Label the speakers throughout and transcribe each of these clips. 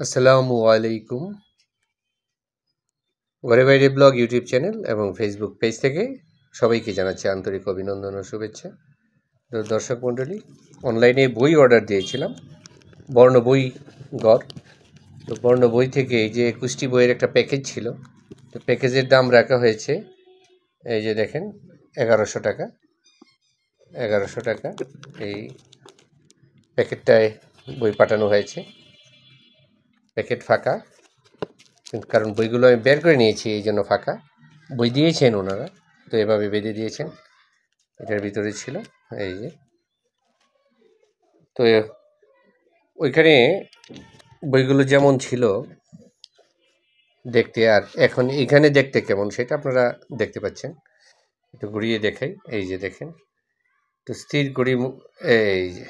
Speaker 1: আসসালামু আলাইকুম। ঘরে বাইরে ব্লগ ইউটিউব চ্যানেল এবং ফেসবুক পেজ থেকে সবাইকে জানাচ্ছি আন্তরিক অভিনন্দন ও শুভেচ্ছা। তো দর্শক মণ্ডলী, অনলাইনে বই অর্ডার দিয়েছিলাম, বর্ণ বই ঘর। তো বর্ণ বই থেকে এই যে 21টি বইয়ের একটা প্যাকেজ ছিল, তো প্যাকেজের দাম রাখা হয়েছে এই যে দেখেন 1100 টাকা। 1100 টাকা এই প্যাকেটটায় বই পাঠানো হয়েছে। প্যাকেট ফাঁকা, কারণ বইগুলো আমি বের করে নিয়েছি, এই জন্য ফাঁকা। বই দিয়েছেন ওনারা, তো এভাবে বেঁধে দিয়েছেন। এটার ভিতরে ছিল এই যে, তো ওইখানে বইগুলো যেমন ছিল দেখতে আর এখন এখানে দেখতে কেমন সেটা আপনারা দেখতে পাচ্ছেন। একটু ঘুরিয়ে দেখাই, এই যে দেখেন, তো স্থির করি এই যে।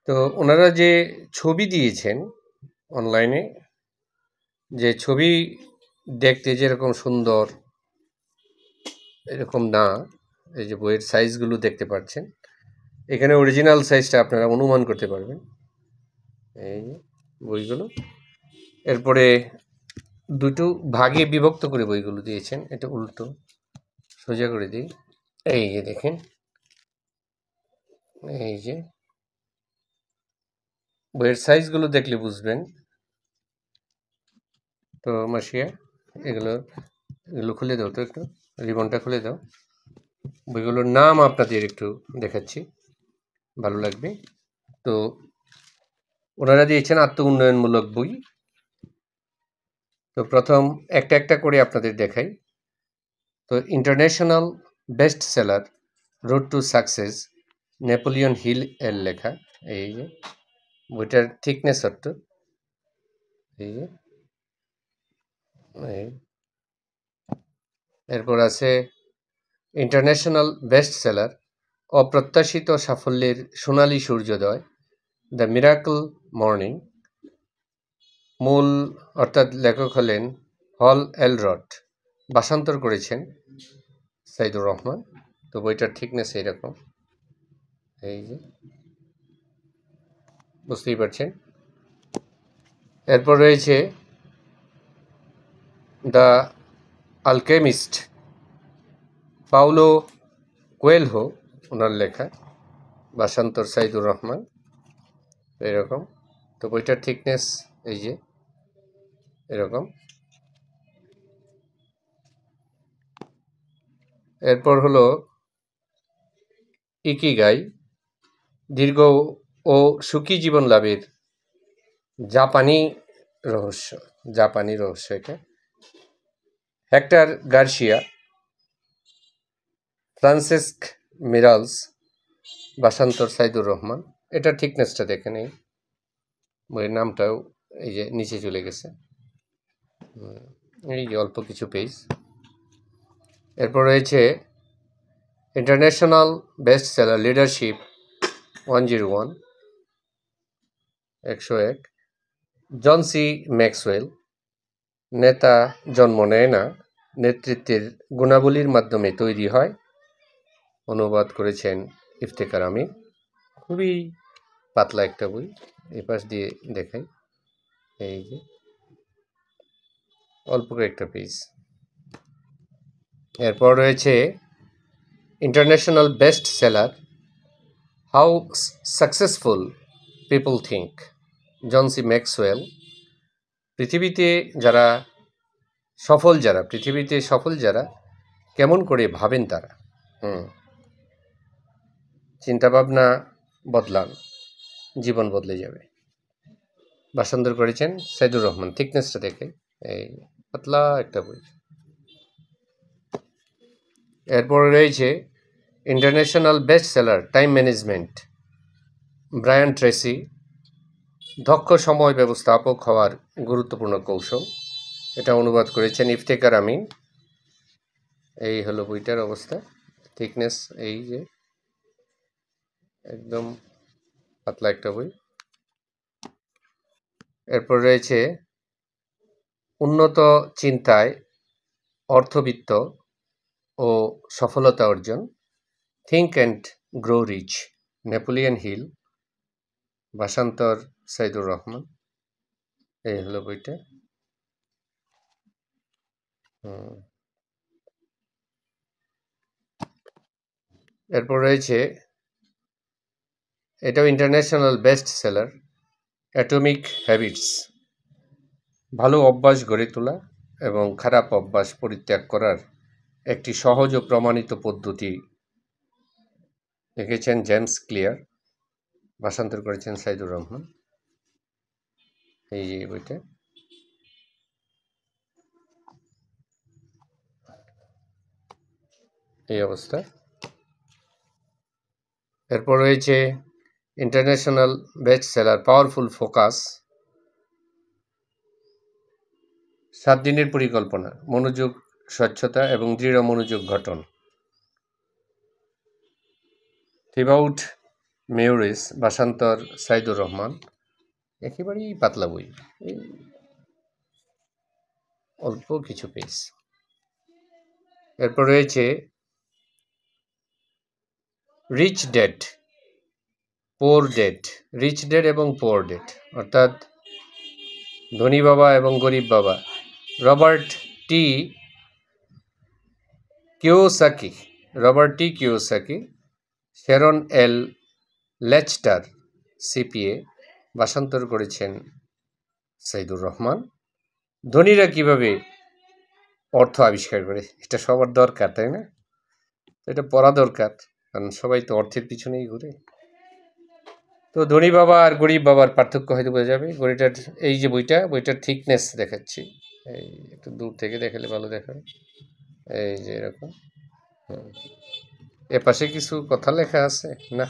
Speaker 1: তো ওনারা যে ছবি দিয়েছেন অনলাইনে, যে ছবি দেখতে যেরকম সুন্দর এরকম না। এই যে বইয়ের সাইজগুলো দেখতে পাচ্ছেন, এখানে অরিজিনাল সাইজটা আপনারা অনুমান করতে পারবেন। এই যে বইগুলো, এরপরে দুটো ভাগে বিভক্ত করে বইগুলো দিয়েছেন। এটা উল্টো, সোজা করে দিই। এই যে দেখেন, এই যে বইয়ের সাইজগুলো দেখলে বুঝবেন। তো মাসিয়া, এগুলো এগুলো খুলে দাও তো, একটু রিবনটা খুলে দাও। বইগুলোর নাম আপনাদের একটু দেখাচ্ছি, ভালো লাগবে। তো ওনারা দিয়েছেন আত্ম উন্নয়নমূলক বই। তো প্রথম একটা একটা করে আপনাদের দেখাই। তো international best seller road to success, Napoleon Hill এর লেখা। এই যে বইটার থিকনেস হত, এই যে এরপর আছে ইন্টারন্যাশনাল বেস্ট সেলার, অপ্রত্যাশিত সাফল্যের সোনালী সূর্যোদয়, দ্য মিরাকল মর্নিং। মূল অর্থাৎ লেখক হলেন হল এলরট, ভাষান্তর করেছেন সাইদুর রহমান। তো বইটার থিকনেস এইরকম, এই যে বুঝতেই পারছেন। এরপর রয়েছে দ্য আলকেমিস্ট, পাউলো কোয়েলহো, ওনার লেখা, ভাষান্তর সাইদুর রহমান, এরকম। তো বইটার থিকনেস এই যে এরকম। এরপর হলো ইকিগাই, দীর্ঘ ও সুখী জীবন লাভের জাপানি রহস্য। জাপানি রহস্য এটা, হেক্টর গার্সিয়া, ফ্রান্সিস্ক মিরালস, ভাষান্তর সাইদুর রহমান। এটার থিকনেসটা দেখে নেই, বইয়ের নামটাও এই যে নিচে চলে গেছে, এই যে অল্প কিছু পেজ। এরপর রয়েছে ইন্টারন্যাশনাল বেস্ট সেলার লিডারশিপ 101, 101, জন সি ম্যাক্সওয়েল, নেতা জন্ম নেয় না, নেতৃত্বের গুণাবলীর মাধ্যমে তৈরি হয়। অনুবাদ করেছেন ইফতেখার আমিন। খুবই পাতলা একটা বই, এপাশ দিয়ে দেখাই, এই যে অল্প কয়েকটা পেজ। এরপর রয়েছে international best seller, how successful people think, John C Maxwell. পৃথিবীতে সফল যারা কেমন করে ভাবেন তারা, চিন্তাভাবনা বদলান, জীবন বদলে যাবে। ভাষান্তর করেছেন সাইদুর রহমান। থিকনেসটা দেখে, এই পাতলা একটা বই। এরপরে রয়েছে international best seller time management, Brian Tracy, দক্ষ সময় ব্যবস্থাপক হওয়ার গুরুত্বপূর্ণ কৌশল। এটা অনুবাদ করেছেন ইফতেখার আমিন। এই হলো বইটার অবস্থা, থিকনেস এই যে একদম পাতলা একটা বই। এরপর রয়েছে উন্নত চিন্তায় অর্থবিত্ত ও সফলতা অর্জন, think and grow rich, Napoleon Hill, ভাষান্তর সাইদুর রহমান। এই হলো বইটা। এরপর রয়েছে, এটাও international best seller, atomic habits, ভালো অভ্যাস গড়ে তোলা এবং খারাপ অভ্যাস পরিত্যাগ করার একটি সহজ ও প্রমাণিত পদ্ধতি। লিখেছেন জেমস ক্লিয়ার, ভাষান্তর করেছেন সাইদুর রহমান। এই যে বইটা, এই অবস্থা। এরপর রয়েছে international best seller powerful focus, 7 দিনের পরিকল্পনা, মনোযোগ, স্বচ্ছতা এবং দৃঢ় মনোযোগ গঠন। থিবাউট মেউরিস, ভাষান্তর সাইদুর রহমান। একেবারেই পাতলা বই, এই অল্প কিছু পেজ। এরপর রয়েছে rich dad poor dad, rich dad এবং পোর ড্যাড, অর্থাৎ ধনী বাবা এবং গরিব বাবা, Robert T Kiyosaki, Sharon L Lechter, CPA, ভাষান্তর করেছেন সাইদুর রহমান। ধনীরা কিভাবে অর্থ আবিষ্কার করে, এটা সবার দরকার, তাই না? এটা পড়া দরকার, কারণ সবাই তো অর্থের পিছনেই ঘুরে। তো ধনী বাবা আর গরিব বাবার পার্থক্য হয়তো বোঝা যাবে। গরিটার এই যে বইটার থিকনেস দেখাচ্ছি, এই একটু দূর থেকে দেখালে ভালো দেখাবে। এই যে এরকম, এ পাশে কিছু কথা লেখা আছে না।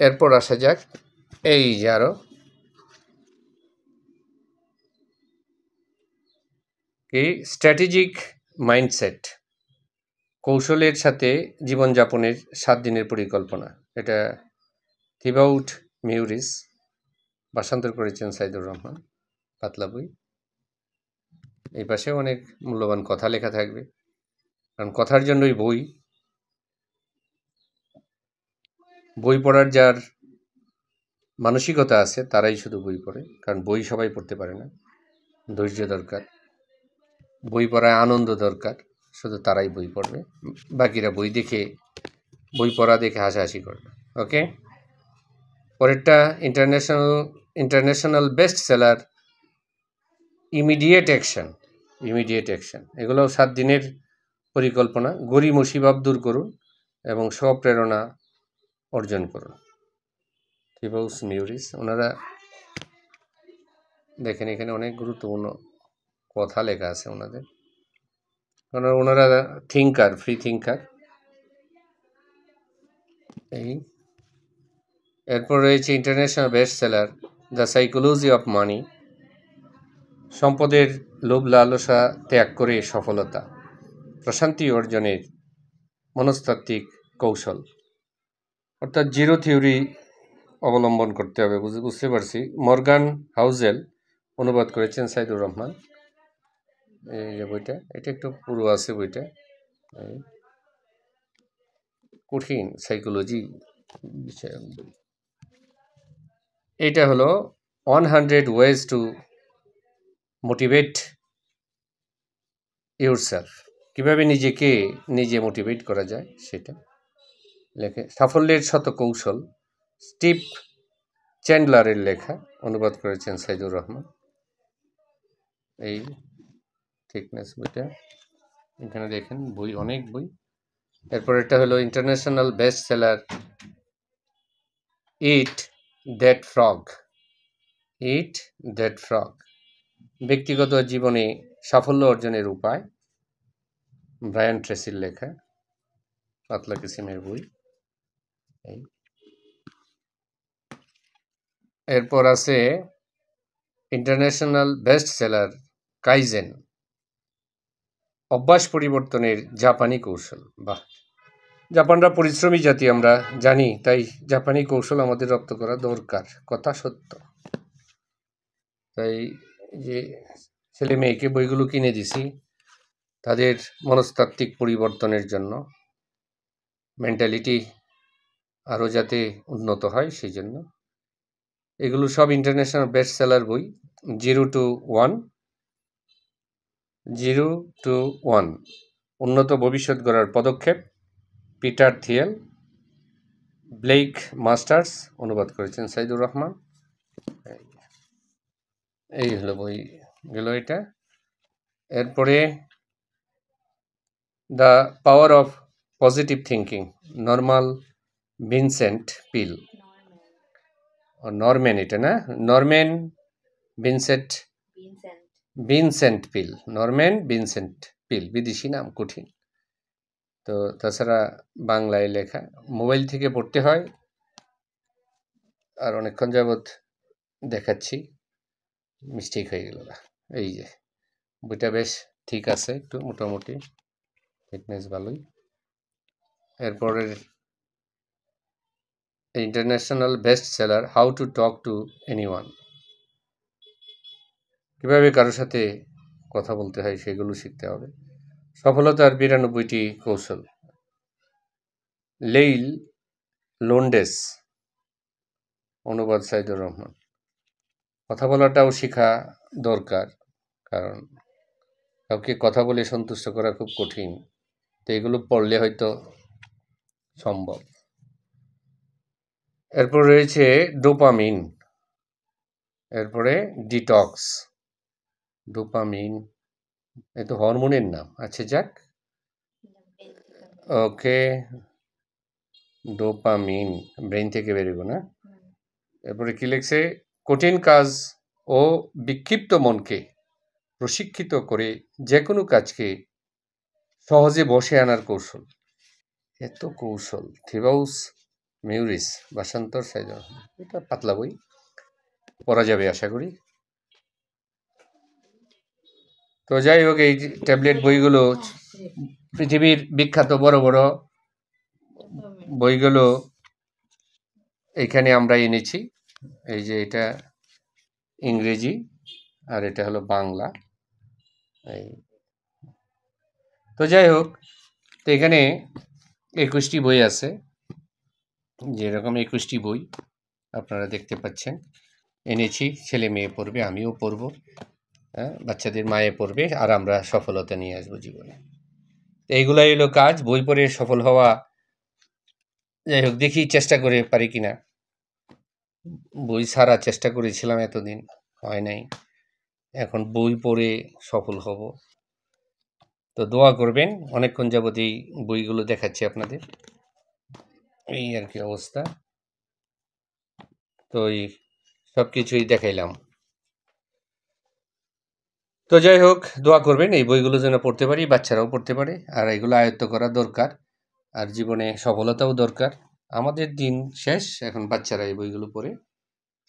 Speaker 1: এরপর আসা যাক, এই যে আরো কি স্ট্র্যাটেজিক মাইন্ডসেট, কৌশলের সাথে জীবনযাপনের 7 দিনের পরিকল্পনা। এটা থিবাউট মিউরিস, ভাষান্তর করেছেন সাইদুর রহমান, পাতলা বই। এই পাশে অনেক মূল্যবান কথা লেখা থাকবে, কারণ কথার জন্যই বই পড়ার যার মানসিকতা আছে তারাই শুধু বই পড়ে, কারণ বই সবাই পড়তে পারে না। ধৈর্য দরকার, বই পড়ায় আনন্দ দরকার, শুধু তারাই বই পড়বে, বাকিরা বই পড়া দেখে হাসাহাসি করবে। ওকে, পরেরটা international best seller immediate action. এগুলো 7 দিনের পরিকল্পনা, গড়ি মুসিবত দূর করুন এবং স্বপ্রেরণা অর্জন করুন। থিবাউট মিউরিস, ওনারা দেখেন এখানে অনেক গুরুত্বপূর্ণ কথা লেখা আছে ওনাদের, কারণ ওনারা ফ্রি থিঙ্কার। এই এরপর রয়েছে international best seller the psychology of money, সম্পদের লোভ লালসা ত্যাগ করে সফলতা, প্রশান্তি অর্জনের মনস্তাত্ত্বিক কৌশল। অর্থাৎ জিরো থিওরি অবলম্বন করতে হবে, বুঝতে পারছি। মর্গান হাউজেল অনুবাদ করেছেন সাইদুর রহমান। এই যে বইটা, এটা একটু পুরো আছে বইটা, কঠিন সাইকোলজি বিষয়। এটা হলো 100 ওয়েজ টু মোটিভেট ইউরসেলফ, কিভাবে নিজে মোটিভেট করা যায় সেটা লেখে। সাফল্যের শত কৌশল, স্টিভ চ্যান্ডলারের লেখা, অনুবাদ করেছেন সাইদুর রহমান। এই থিকনেস বইটা, এখানে দেখেন বই, অনেক বই। এরপর এটা হলো international best seller it that frog, ব্যক্তিগত জীবনে সাফল্য অর্জনের উপায়, ব্রায়ান ট্রেসির লেখা, পাতলা কিসিমের বই। এরপর আছে ইন্টারন্যাশনাল বেস্ট সেলার কাইজেন, অভ্যাস পরিবর্তনের জাপানি কৌশল। বাহ, জাপানরা পরিশ্রমী জাতি আমরা জানি, তাই জাপানি কৌশল আমাদের রপ্ত করা দরকার, কথা সত্য। তাই যে ছেলে মেয়েকে বইগুলো কিনে দিছি তাদের মনস্তাত্ত্বিক পরিবর্তনের জন্য, মেন্টালিটি আরও যাতে উন্নত হয় সেই জন্য। এগুলো সব ইন্টারন্যাশনাল বেস্ট সেলার বই। 0 to 1 উন্নত ভবিষ্যৎ গড়ার পদক্ষেপ, পিটার থিয়েল। ব্লেক মাস্টার্স অনুবাদ করেছেন সাইদুর রহমান। এই হলো বই গেল এটা। এরপরে the power of positive thinking, Norman Vincent Peale. Norman, এটা না, Norman Vincent Peale, Norman Vincent Peale, বিদেশি নাম, কঠিন। তো তাছাড়া বাংলায় লেখা, মোবাইল থেকে পড়তে হয়। আর অনেকক্ষণ যাবৎ দেখাচ্ছি, মিস্টেক হয়ে গেল। এই যে বইটা বেশ ঠিক আছে, একটু মোটামুটি ফিটনেস ভালোই। এরপরের international best seller, how to talk to anyone, কীভাবে কারোর সাথে কথা বলতে হয় সেগুলো শিখতে হবে। সফলতার 92টি কৌশল, লেইল লোন্ডেস, অনুবাদ সাইদুর রহমান। কথা বলাটাও শেখা দরকার, কারণ কাউকে কথা বলে সন্তুষ্ট করা খুব কঠিন। তো এগুলো পড়লে হয়তো সম্ভব। এরপর রয়েছে ডোপামিন, এরপরে ডিটক্স। ডোপামিন এ তো হরমোনের নাম। আচ্ছা যাক, ওকে, ডোপামিন ব্রেন থেকে বেরোবো না। এরপরে কি লিখছে, কঠিন কাজ ও বিক্ষিপ্ত মনকে প্রশিক্ষিত করে যে কোনো কাজকে সহজে বসে আনার কৌশল। এত কৌশল, থিবাউস মিউরিস, ভাষান্তর সাইদুর রহমান। এটা পাতলা বই, পড়া যাবে আশা করি। তো যাই হোক, এই ট্যাবলেট বইগুলো, পৃথিবীর বিখ্যাত বড় বড় বইগুলো এইখানে আমরা এনেছি। এই যে এটা ইংরেজি আর এটা হলো বাংলা। এই তো যাই হোক, তো এখানে 21টি বই আছে, যেরকম 21টি বই আপনারা দেখতে পাচ্ছেন এনেছি। ছেলে মেয়ে পড়বে, আমিও পড়ব, হ্যাঁ, বাচ্চাদের মায়ে পড়বে, আর আমরা সফলতা নিয়ে আসবো জীবনে। এইগুলাই হলো কাজ, বই পড়ে সফল হওয়া। যাই হোক, দেখি চেষ্টা করে পারি কিনা। বই ছাড়া চেষ্টা করেছিলাম এতদিন, হয় নাই। এখন বই পড়ে সফল হব। তো দোয়া করবেন। অনেকক্ষণ যাবত এই বইগুলো দেখাচ্ছি আপনাদের, এই আর কি অবস্থা। তো এই সব কিছুই দেখাইলাম। তো যাই হোক, দোয়া করবেন এই বইগুলো যেন পড়তে পারি, বাচ্চারাও পড়তে পারে। আর এগুলো আয়ত্ত করা দরকার, আর জীবনে সফলতাও দরকার। আমাদের দিন শেষ, এখন বাচ্চারা এই বইগুলো পড়ে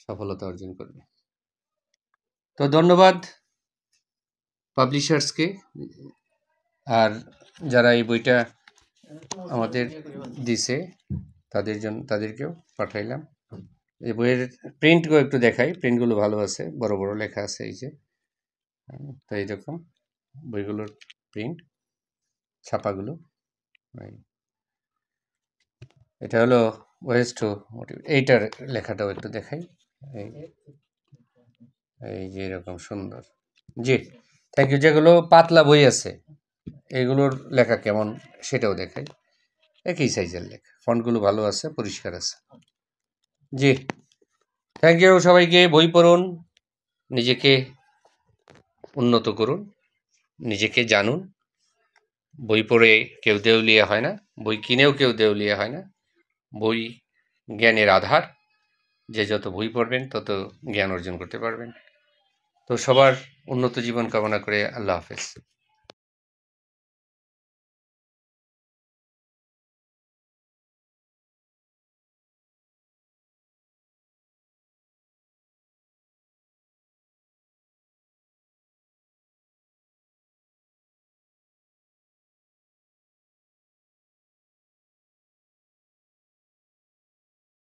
Speaker 1: সফলতা অর্জন করবে। তো ধন্যবাদ পাবলিশার্সকে, আর যারা এই বইটা আমাদের দিছে তাদেরকেও পাঠাইলাম। এই বইয়ের প্রিন্টগুলো একটু দেখাই, প্রিন্টগুলো ভালো আছে, বড় বড় লেখা আছে এই যে। তো এইরকম বইগুলোর প্রিন্ট, ছাপাগুলো। এটা হলো ওয়েজ টু মোটিভ, এইটার লেখাটাও একটু দেখাই। এই যে এরকম সুন্দর। জি, থ্যাংক ইউ। যেগুলো পাতলা বই আছে এগুলোর লেখা কেমন সেটাও দেখাই। একই সাইজের লেখা, ফন্টগুলো ভালো আছে, পরিষ্কার আছে। জি, থ্যাংক ইউ সবাইকে। বই পড়ুন, নিজেকে উন্নত করুন, নিজেকে জানুন। বই পড়ে কেউ দেউলিয়া হয় না, বই কিনেও কেউ দেউলিয়া হয় না। বই জ্ঞানের আধার, যে যত বই পড়বেন তত জ্ঞান অর্জন করতে পারবেন। তো সবার উন্নত জীবন কামনা করে আল্লাহ হাফেজ।